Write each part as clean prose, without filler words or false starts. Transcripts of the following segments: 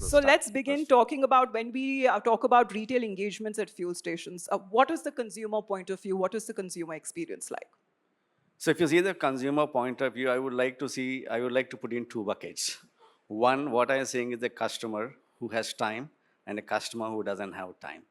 So start let's begin first. talking about when we talk about retail engagements at fuel stations. What is the consumer point of view? What is the consumer experience like? So if you see the consumer point of view, I would like to put in two buckets. One, what I am saying is the customer who has time and a customer who doesn't have time.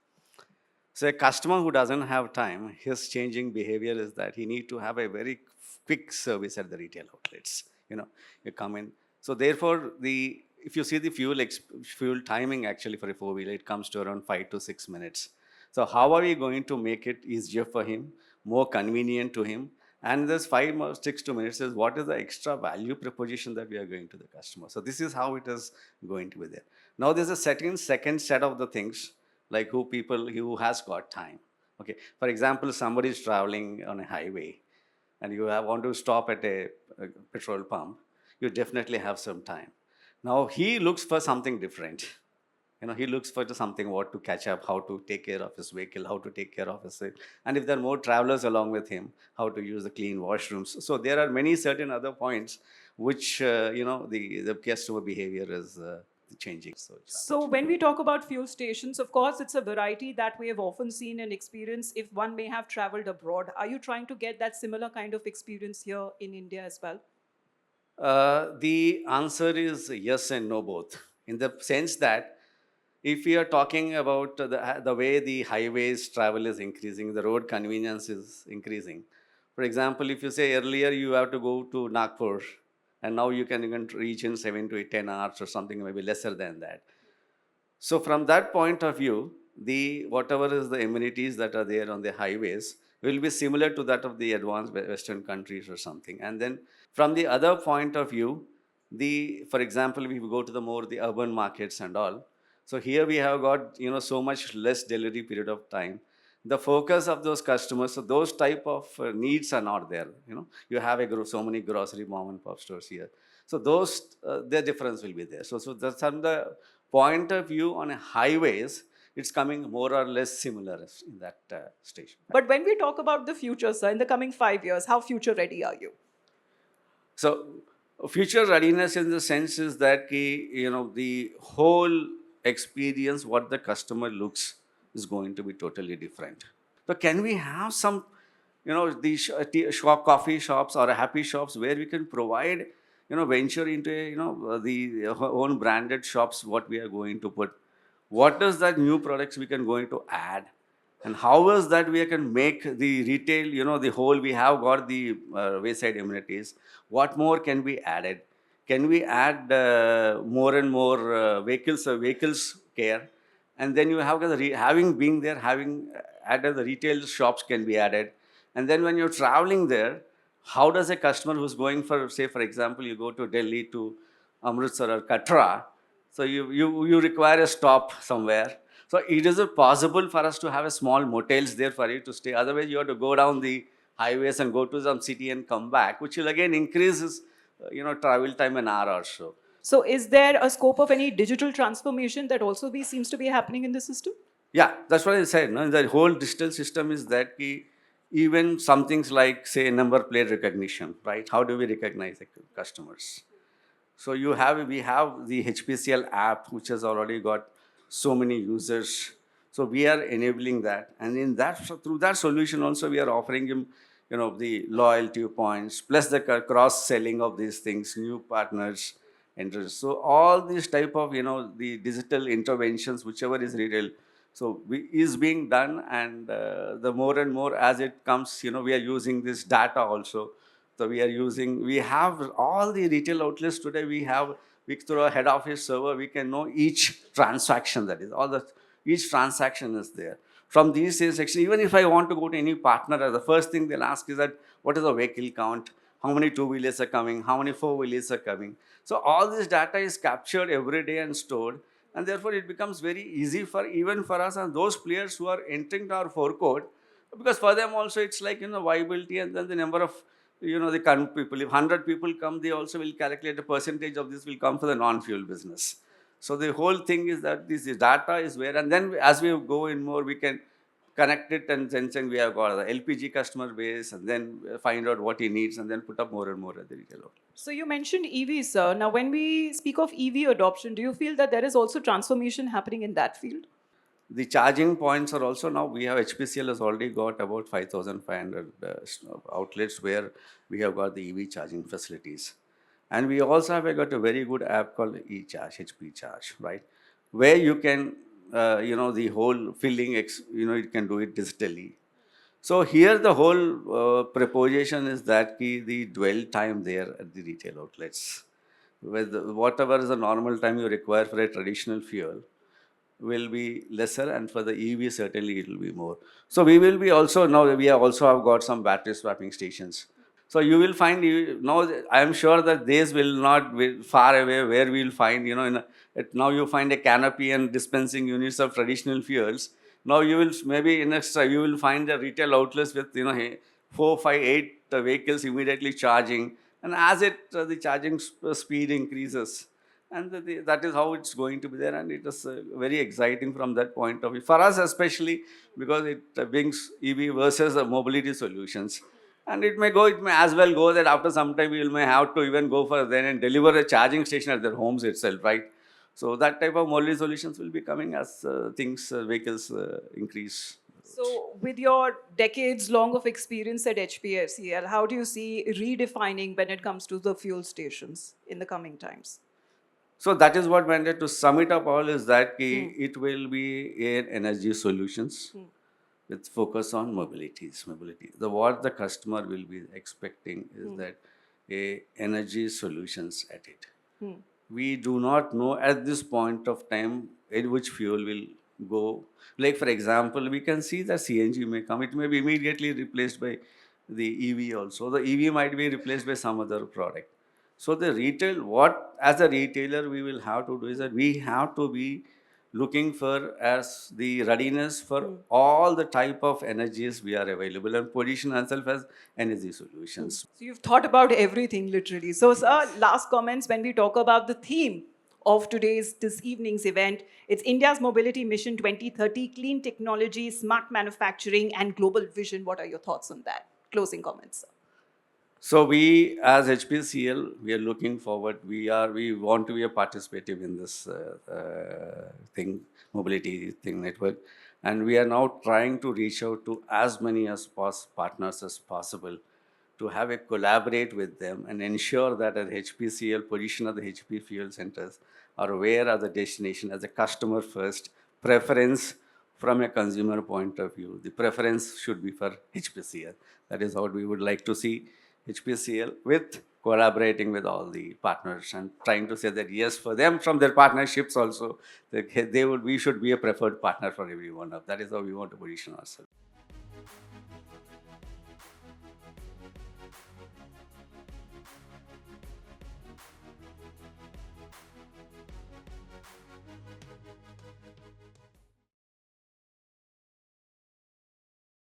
So a customer who doesn't have time, his changing behavior is that he need to have a very quick service at the retail outlets. You come in. So therefore, the if you see the fuel timing actually for a four-wheeler, it comes to around 5 to 6 minutes. So how are we going to make it easier for him, more convenient to him? And this 5 or 6 minutes is what is the extra value proposition that we are going to the customer. So this is how it is going to be there. Now there's a second set of the things like who has got time. Okay, for example, somebody is traveling on a highway and want to stop at a petrol pump, you definitely have some time. Now he looks for something different. He looks for something, what to catch up, how to take care of his vehicle, how to take care of his and if there are more travelers along with him, how to use the clean washrooms. So there are many certain other points which the customer behavior is changing. So when we talk about fuel stations, of course, it's a variety that we have often seen and experienced if one may have traveled abroad. Are you trying to get that similar kind of experience here in India as well? The answer is yes and no both, in the sense that if we are talking about the way the highways travel is increasing, the road convenience is increasing. For example, if you say earlier you have to go to Nagpur, and now you can even reach in 7 to 10 hours or something, maybe lesser than that. So from that point of view, the whatever is the amenities that are there on the highways will be similar to that of the advanced Western countries or something. And then from the other point of view, for example, if we go to the more the urban markets and all. So here we have got so much less delivery period of time. The focus of those customers, so those type of needs are not there. You have so many grocery mom and pop stores here. So those the difference will be there. So that's on the point of view on a highways, it's coming more or less similar in that station. But when we talk about the future, sir, in the coming 5 years, how future ready are you? So future readiness in the sense is that the whole experience, what the customer looks, is going to be totally different. So can we have some, these coffee shops or happy shops where we can provide, venture into the own branded shops, what we are going to put, what is that new products we can going to add, and how is that we can make the retail, the whole, we have got the wayside amenities, what more can be added, can we add more and more vehicles care, and then you have having been there, having added the retail shops can be added. And then when you're traveling there, how does a customer who's going for, say for example, you go to Delhi to Amritsar or Katra, so you require a stop somewhere. So it is possible for us to have a small motels there for you to stay. Otherwise, you have to go down the highways and go to some city and come back, which will again increases, travel time an hour or so. So is there a scope of any digital transformation that also seems to be happening in the system? Yeah, that's what I said. No? The whole digital system is that even some things like, say, number plate recognition, right? How do we recognize the customers? So we have the HPCL app, which has already got so many users. So we are enabling that, and through that solution also we are offering him, the loyalty points plus the cross selling of these things, new partners, interest. So all these type of the digital interventions, whichever is retail, so is being done, and the more and more as it comes, we are using this data also. So we have all the retail outlets today. We through a head office server, we can know each transaction, that is each transaction is there. From these sales section, even if I want to go to any partner, the first thing they'll ask is that what is the vehicle count, how many two-wheelers are coming, how many four-wheelers are coming. So all this data is captured every day and stored, and therefore it becomes very easy for even for us and those players who are entering our forecourt, because for them also it's like viability, and then the number of the current people. If 100 people come, they also will calculate a percentage of this will come for the non-fuel business. So the whole thing is that this data is where, and then as we go in more, we can connect it, and then we have got the LPG customer base, and then find out what he needs, and then put up more and more at the retail outlets. So you mentioned EVs, sir. Now, when we speak of EV adoption, do you feel that there is also transformation happening in that field? The charging points are also now, we have HPCL has already got about 5,500 outlets where we have got the EV charging facilities. And we also have got a very good app called eCharge, HP Charge, right? Where you can, the whole filling, you can do it digitally. So here the whole proposition is that the dwell time there at the retail outlets, with whatever is the normal time you require for a traditional fuel, will be lesser, and for the EV certainly it will be more. So we will be also, now we also have got some battery swapping stations. So you will find, now I am sure that these will not be far away where we will find, now you find a canopy and dispensing units of traditional fuels. Now you will maybe next you will find the retail outlets with 4, 5, 8 vehicles immediately charging, and as the charging speed increases, and that is how it's going to be there, and it is very exciting from that point of view for us, especially because it brings EV versus mobility solutions. And it may as well go that after some time we may have to even go for then and deliver a charging station at their homes itself, right? So that type of mobility solutions will be coming as vehicles increase. So, with your decades long of experience at HPCL, how do you see redefining when it comes to the fuel stations in the coming times? So that is what wanted to sum it up all, is that it will be an energy solutions with focus on mobilities. Mobility. What the customer will be expecting is that a energy solutions at it. We do not know at this point of time in which fuel will go. Like for example, we can see that CNG may come. It may be immediately replaced by the EV also. The EV might be replaced by some other product. So the retail, what as a retailer we will have to do is that we have to be looking for as the readiness for all the type of energies we are available, and position ourselves as energy solutions. So you've thought about everything literally. So, sir, last comments when we talk about the theme of this evening's event. It's India's Mobility Mission 2030, clean technology, smart manufacturing, and global vision. What are your thoughts on that? Closing comments, sir. So we, as HPCL, we are looking forward. We want to be a participative in this mobility thing network, and we are now trying to reach out to as many as partners as possible, to have a collaborate with them and ensure that at HPCL position of the HP fuel centers are aware of the destination as a customer first preference. From a consumer point of view, the preference should be for HPCL. That is what we would like to see HPCL with collaborating with all the partners and trying to say that yes, for them from their partnerships also, we should be a preferred partner for every one of. That is how we want to position ourselves.